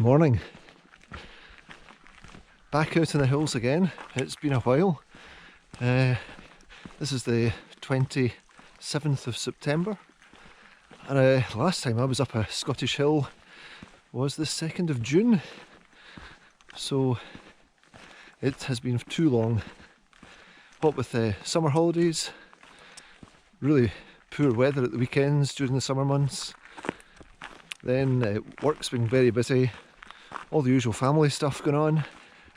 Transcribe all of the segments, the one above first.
morning. Back out in the hills again. It's been a while. This is the 27th of September, and last time I was up a Scottish hill was the 2nd of June, so it has been too long. What with the summer holidays, really poor weather at the weekends during the summer months, then work's been very busy, all the usual family stuff going on,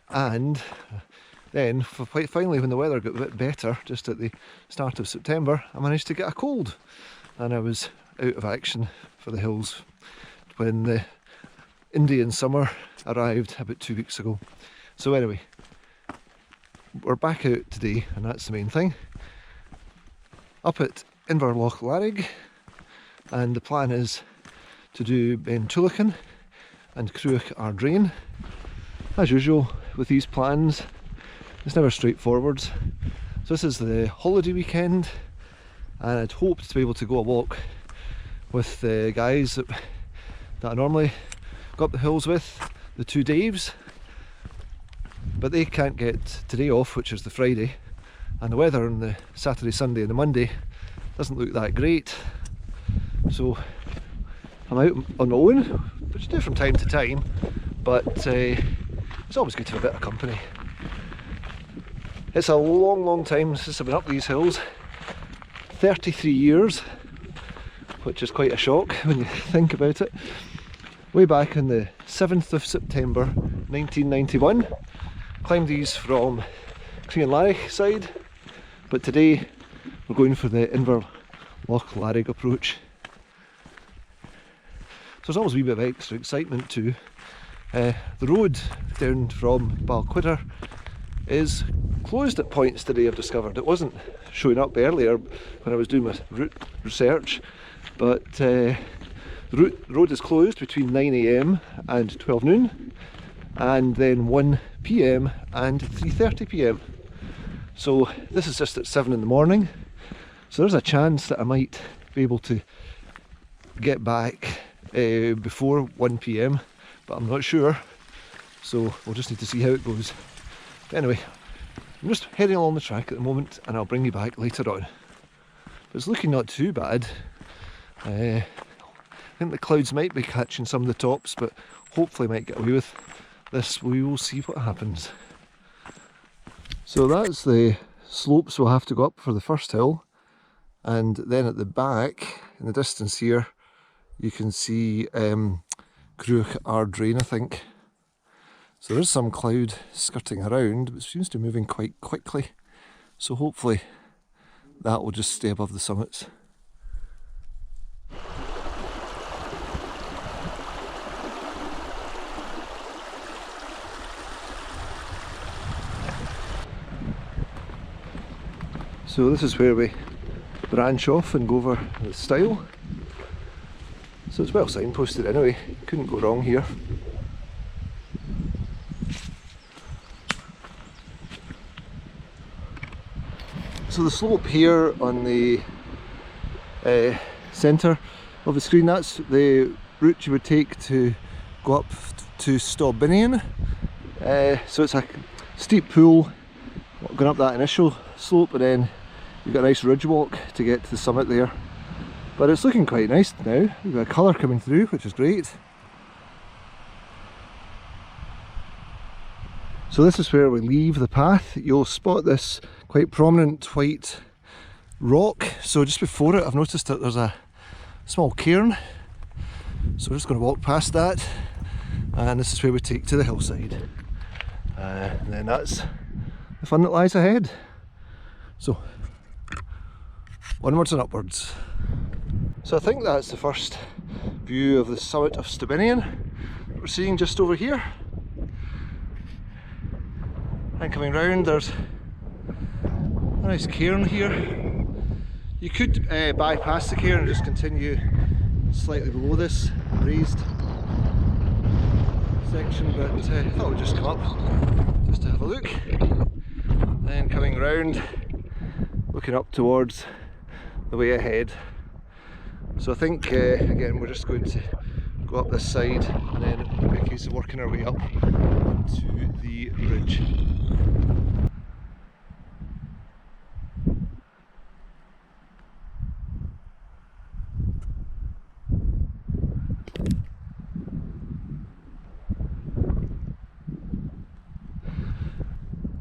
and then finally when the weather got a bit better just at the start of September, I managed to get a cold and I was out of action for the hills when the Indian summer arrived about 2 weeks ago. So anyway, we're back out today and that's the main thing. Up at Inverlochlarig, and the plan is to do Beinn Tulaichean and Cruach Ardrain. As usual with these plans, it's never straightforward. So this is the holiday weekend, and I'd hoped to be able to go a walk with the guys that I normally go up the hills with, the two Daves, but they can't get today off, which is the Friday, and the weather on the Saturday, Sunday and the Monday doesn't look that great. So I'm out on my own, which I do from time to time, but it's always good to have a bit of company. It's a long time since I've been up these hills, 33 years, which is quite a shock when you think about it. Way back on the 7th of September 1991, climbed these from Crianlarich side, but today we're going for the Inverlochlarig approach. So there's always a wee bit of extra excitement too. The road down from Balquidder is closed at points today, I've discovered. It wasn't showing up earlier when I was doing my route research, but the road is closed between 9 AM and 12 noon, and then 1 PM and 3:30 PM. So this is just at 7 in the morning, so there's a chance that I might be able to get back before 1 PM, but I'm not sure, so we'll just need to see how it goes. But anyway, I'm just heading along the track at the moment and I'll bring you back later on. But it's looking not too bad. I think the clouds might be catching some of the tops, but hopefully I might get away with this. We will see what happens. So that's the slopes we'll have to go up for the first hill, and then at the back in the distance here you can see Cruach Ardrain, I think. So there's some cloud skirting around, but it seems to be moving quite quickly, so hopefully that will just stay above the summits. So this is where we branch off and go over the stile. So it's well signposted anyway, couldn't go wrong here. So the slope here on the centre of the screen, that's the route you would take to go up to Beinn. So it's a steep pool going up that initial slope, and then you've got a nice ridge walk to get to the summit there. But it's looking quite nice now, we've got a colour coming through, which is great. So this is where we leave the path. You'll spot this quite prominent white rock. So just before it, I've noticed that there's a small cairn. So we're just going to walk past that, and this is where we take to the hillside. And then that's the fun that lies ahead. So onwards and upwards. So I think that's the first view of the summit of Beinn that we're seeing just over here. And coming round, there's a nice cairn here. You could bypass the cairn and just continue slightly below this raised section, but I thought we'd just come up just to have a look. Then coming round, looking up towards the way ahead. So I think again we're just going to go up this side and then make sunrise, working our way up onto the ridge.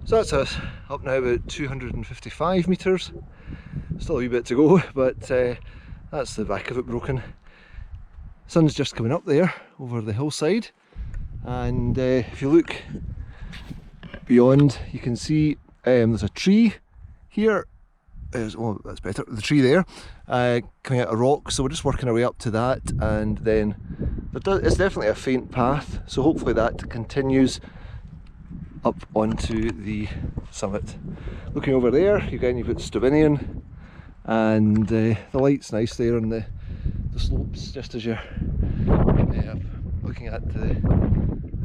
So that's us up now about 255 metres. Still a wee bit to go, but that's the back of it broken. Sun's just coming up there over the hillside, and if you look beyond you can see there's a tree here. Oh, that's better, the tree there coming out of rock, so we're just working our way up to that, and then it's definitely a faint path, so hopefully that continues up onto the summit. Looking over there, again you've got Stubinian, and the light's nice there on the slopes just as you're looking at the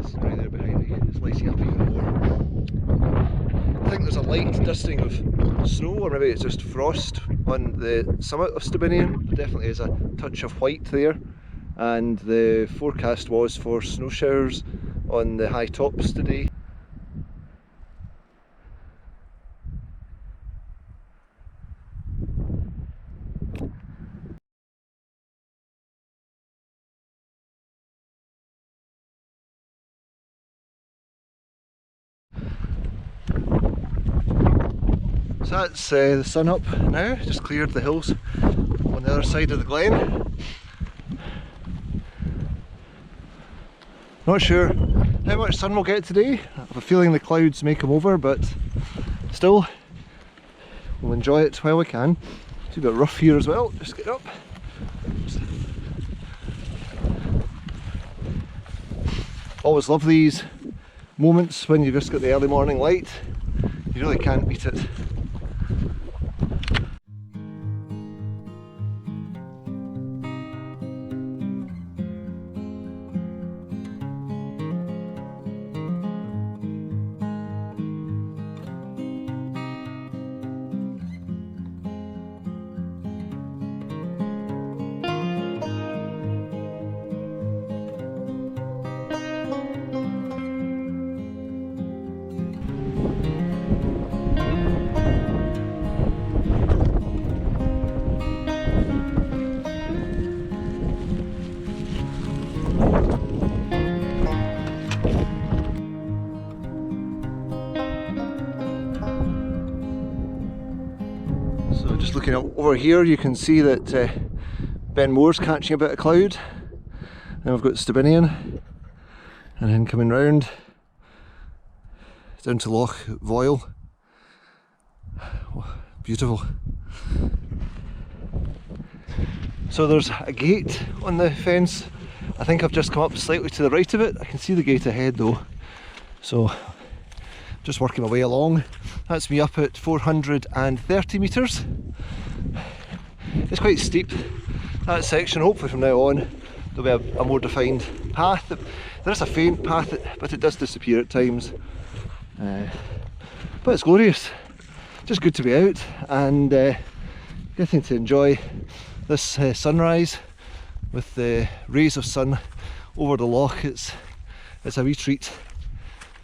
scenery there behind me. It's lighting up even more. I think there's a light dusting of snow, or maybe it's just frost on the summit of Stubinian. There definitely is a touch of white there, and the forecast was for snow showers on the high tops today. So that's the sun up now, just cleared the hills on the other side of the glen. Not sure how much sun we'll get today. I have a feeling the clouds may come over, but still we'll enjoy it while we can. It's a bit rough here as well, just get up. Always love these moments when you've just got the early morning light. You really can't beat it. Just looking up over here, you can see that Ben Moore's catching a bit of cloud. Then we've got Stubinian, and then coming round down to Loch Voil. Oh, beautiful. So there's a gate on the fence. I think I've just come up slightly to the right of it. I can see the gate ahead though. So just working my way along. That's me up at 430 metres. It's quite steep, that section. Hopefully from now on there'll be a more defined path. There is a faint path, but it does disappear at times. But it's glorious. Just good to be out and getting to enjoy this sunrise with the rays of sun over the loch. It's a wee treat,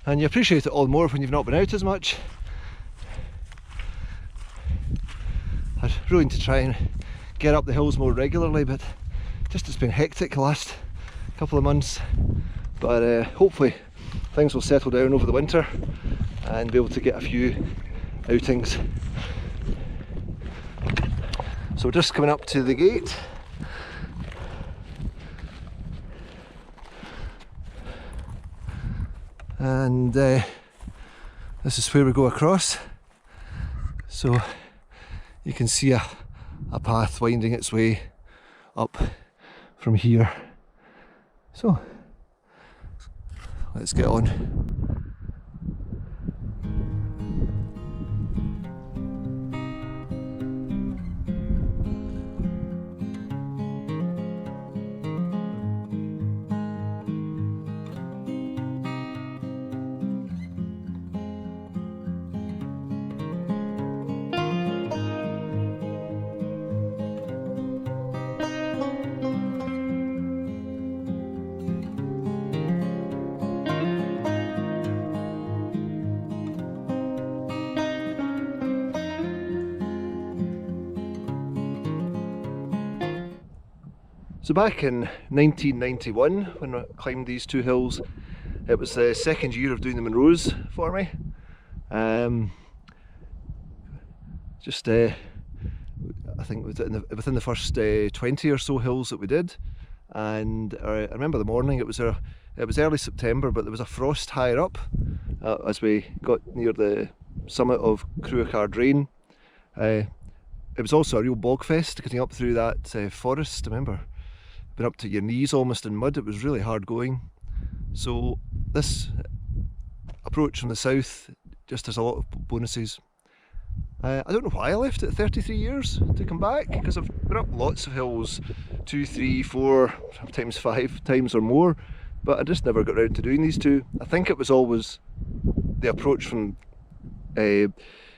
and you appreciate it all more when you've not been out as much. I really need to try and get up the hills more regularly, but just it's been hectic the last couple of months. But hopefully things will settle down over the winter and be able to get a few outings. So we're just coming up to the gate. And this is where we go across. So you can see a path winding its way up from here. So let's get on. So back in 1991, when I climbed these two hills, it was the second year of doing the Munros for me. I think within the first 20 or so hills that we did, and I remember the morning, it was early September, but there was a frost higher up as we got near the summit of Cruach Ardrain. It was also a real bog fest getting up through that forest. I remember being up to your knees almost in mud. It was really hard going. So this approach from the south just has a lot of bonuses. I don't know why I left it 33 years to come back, because I've been up lots of hills 2, 3, 4, sometimes 5 times or more, but I just never got around to doing these two. I think it was always the approach from Glen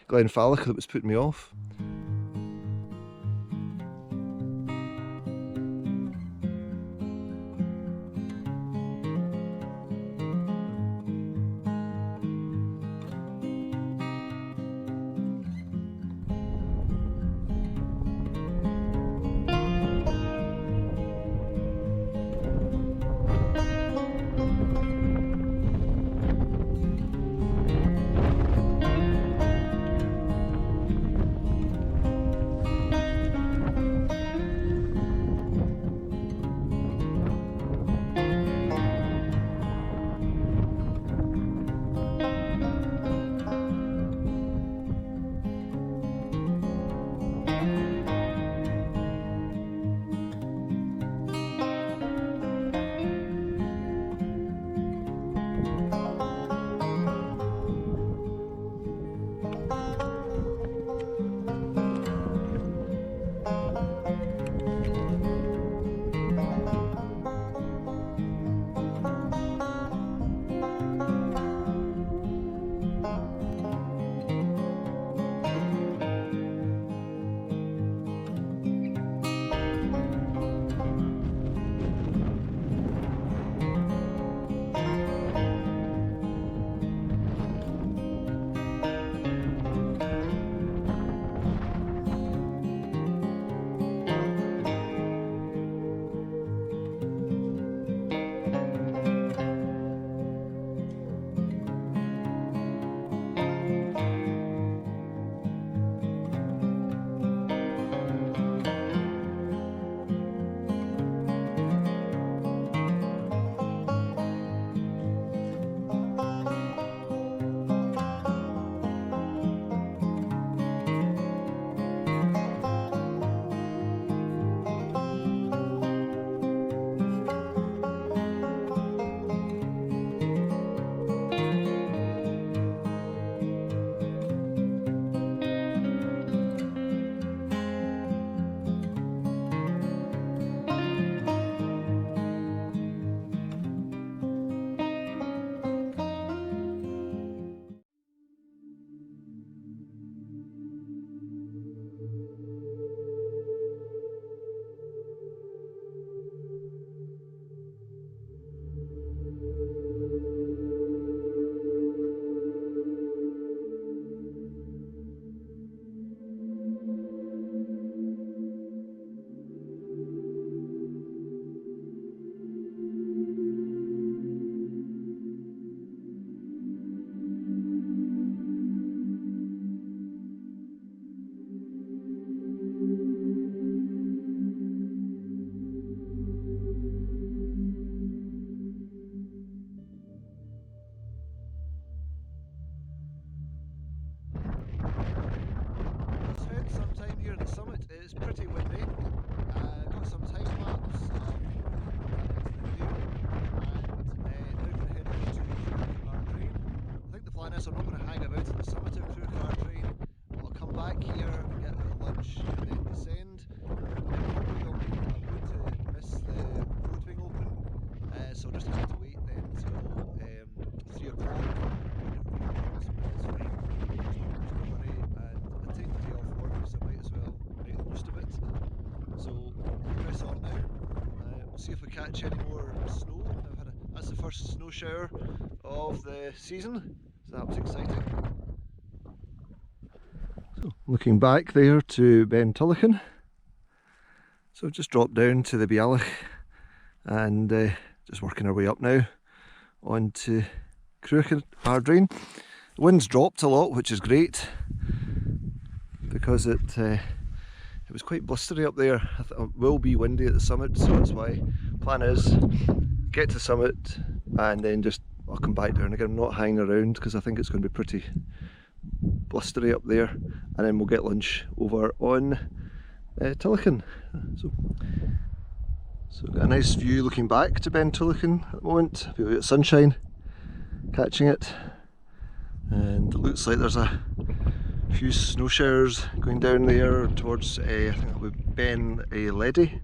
Falloch that was putting me off. So I'm not going to hang about in the summit of Cruach Ardrain. I'll come back here and get a bit of lunch and then descend. I'm going to miss the road being open, so I'll just have to wait then till 3 o'clock. It's fine. There's no hurry, and I take the day off work, so I might as well make the most of it. So we'll press on now. We'll see if we catch any more snow. That's the first snow shower of the season. So that was exciting. So looking back there to Beinn Tulaichean. So we've just dropped down to the Beinn and just working our way up now onto Cruach Ardrain. The wind's dropped a lot, which is great because it was quite blustery up there. It will be windy at the summit, so that's why plan is get to the summit and then just I'll come back down again. I'm not hanging around because I think it's going to be pretty blustery up there, and then we'll get lunch over on Tulaichean. So we've got a nice view looking back to Beinn Tulaichean at the moment. We've got sunshine catching it, and it looks like there's a few snow showers going down there towards I think it'll be Beinn Tulaichean.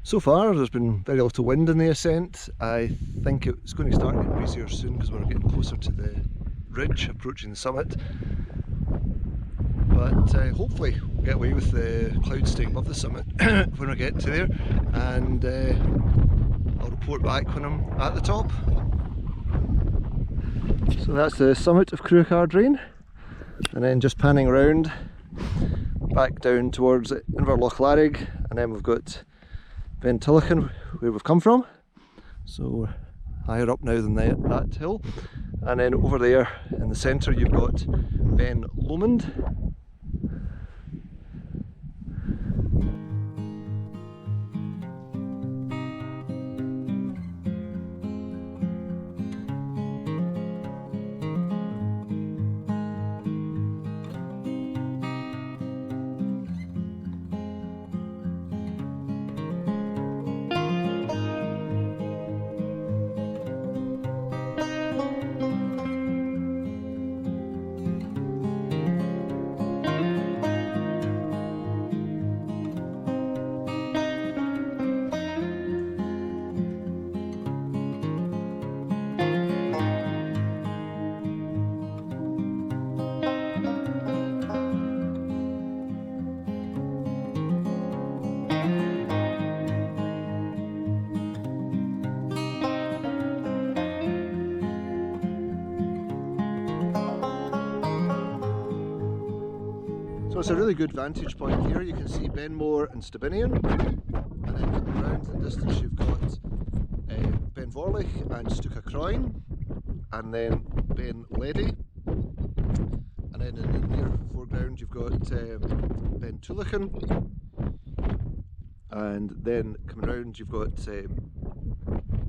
So far there's been very little wind in the ascent. I think it's going to start getting breezier soon because we're getting closer to the ridge approaching the summit. But hopefully we'll get away with the clouds staying above the summit when we get to there, and I'll report back when I'm at the top. So that's the summit of Cruach Ardrain, and then just panning around back down towards Inverlochlarig, and then we've got Beinn Tulaichean where we've come from, so we're higher up now than that hill, and then over there in the centre you've got Beinn Lomond. So it's a really good vantage point here. You can see Benmore and Stibinian, and then coming around in the distance you've got Beinn Tulaichean and Cruach Ardrain, and then Beinn Tulaichean, and then in the near foreground you've got Beinn Tulaichean, and then coming around you've got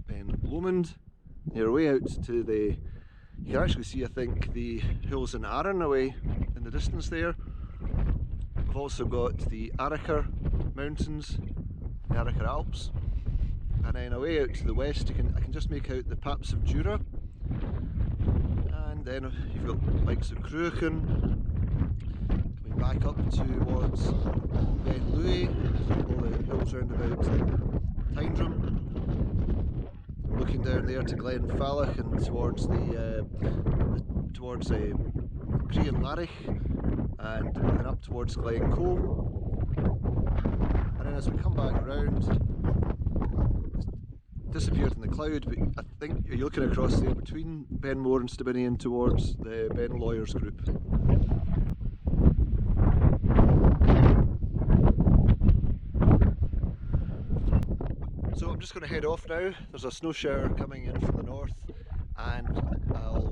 Beinn Lomond. You're way out to the, you can actually see I think the hills in Arran away in the distance there. We've also got the Arachar Mountains, the Arachar Alps, and then away out to the west I can just make out the Paps of Jura, and then you've got likes of Cruachan, coming back up towards Beinn Tulaichean, all the hills round about Tyndrum, looking down there to Glen Falloch and towards Crianlarich, and then up towards Glen Cole, and then as we come back around, it's disappeared in the cloud, but I think you're looking across there between Benmore and Stibinian towards the Beinn Lawyers group. So I'm just going to head off now. There's a snow shower coming in from the north, and I'll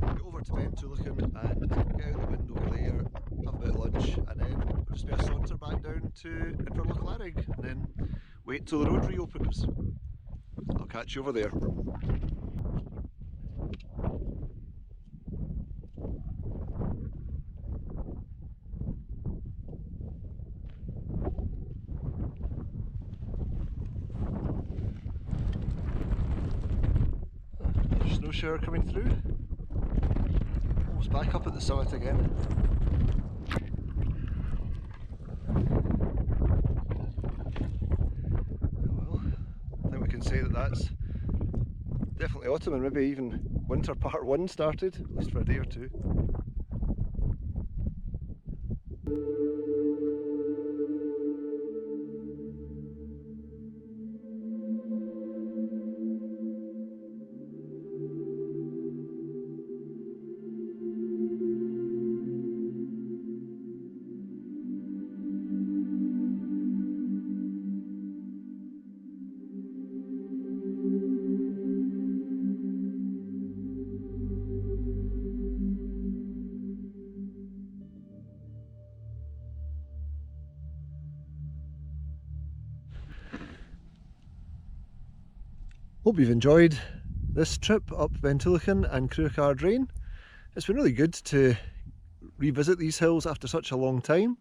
get over to Beinn Tulaichean and get out the window over there, have a bit of lunch, and then it'll just be a saunter back down to Inverlochlarig, and then wait till the road reopens. I'll catch you over there. Snow shower coming through. Almost back up at the summit again. Well, I think we can say that that's definitely autumn, and maybe even winter part 1 started, at least for a day or two. Hope you've enjoyed this trip up Beinn Tulaichean and Cruach Ardrain. It's been really good to revisit these hills after such a long time.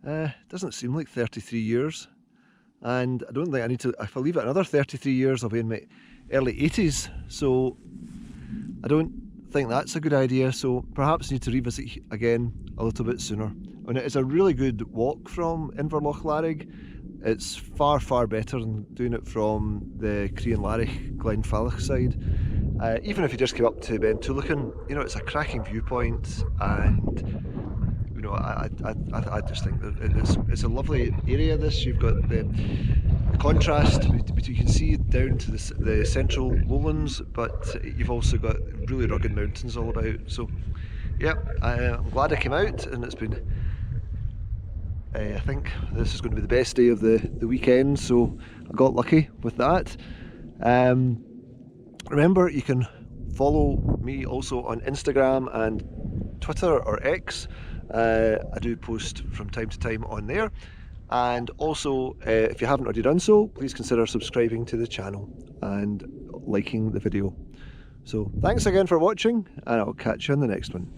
It doesn't seem like 33 years, and I don't think I need to, if I leave it another 33 years I'll be in my early 80s, so I don't think that's a good idea, so perhaps I need to revisit again a little bit sooner. And it is a really good walk from Inverlochlarig. It's far better than doing it from the Crianlarich, Glen Falloch side. Even if you just came up to Beinn Tulaichean, you know, it's a cracking viewpoint, and you know, I just think that it's a lovely area. This, you've got the contrast, but you can see down to the central lowlands, but you've also got really rugged mountains all about. So yeah, I'm glad I came out, and it's been I think this is going to be the best day of the weekend, so I got lucky with that. Remember, you can follow me also on Instagram and Twitter or X. I do post from time to time on there. And also, if you haven't already done so, please consider subscribing to the channel and liking the video. So thanks again for watching, and I'll catch you in the next one.